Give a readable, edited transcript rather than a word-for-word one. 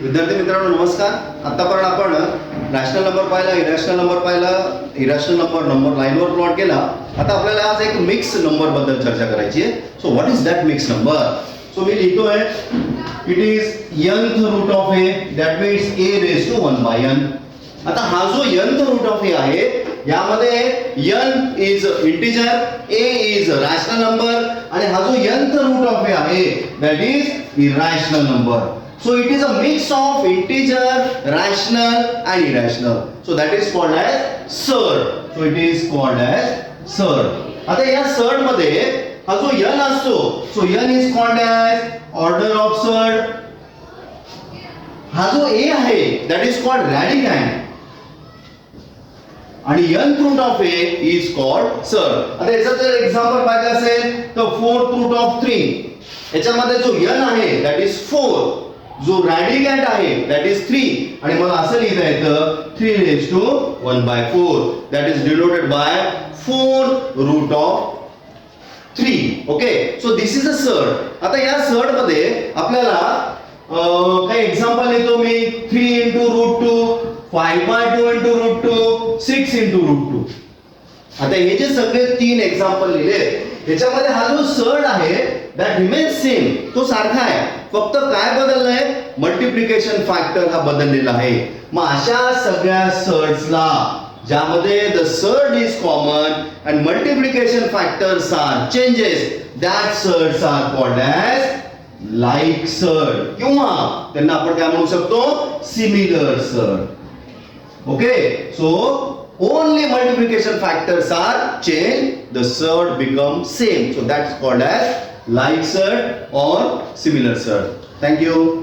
विद्यार्थी मित्रांनो नमस्कार. आतापर्यंत आपण रॅशनल नंबर पाहिला, इरॅशनल नंबर पाहिला, इरॅशनल नंबर लाईनवर प्लॉट केला. आता आपल्याला आज एक मिक्स नंबर बद्दल चर्चा करायची आहे. So what is that mix number? So मी लिहितोय it is nth root of A, that means a raise to 1 by n. आता हा जो nth रूट ऑफ ए आहे यामध्ये n is integer, a is rational number आणि हा जो nth रूट ऑफ ए आहे that is irrational number. So it is a mix of integer, rational and irrational. So that is called as surd. So it is called as surd. आता या surd मध्ये हा जो n असतो, so n is called as order of surd. हा जो a आहे that is called radicand. आणि nth root of a is called surd. आता याचा जर एक्झाम्पल पाहिजे असेल तर 4th root of 3. याच्यामध्ये जो n आहे that is 4. जो रॅडिकँट आहे दॅट इज 3 आणि मला असं लिहिता येतं 3 raise to 1 by 4 that is denoted by 4 root of 3. Okay, so this is a surd. आता या सर्ड मध्ये आपल्याला काही एक्झाम्पल लिहितो मी. 3 into root 2, 5 by 2 into root 2, 6 into root 2. आता हे जे सगळे 3 एक्झाम्पल लिहिले याच्यामध्ये हा जो सर्ड आहे दॅट रिमेन्स सेम, तो सारखा आहे. फक्त काय बदललंय? मल्टिप्लिकेशन फॅक्टर हा बदललेला आहे. मग अशा सगळ्या सर्ड्सला ज्यामध्ये the surd is common and multiplication factors are changes, that surds are called as like surd किंवा त्यांना आपण काय म्हणू शकतो? Similar surd. Okay, so only multiplication factors are changed, the surd becomes same. So that's called as like surd or similar surd. Thank you.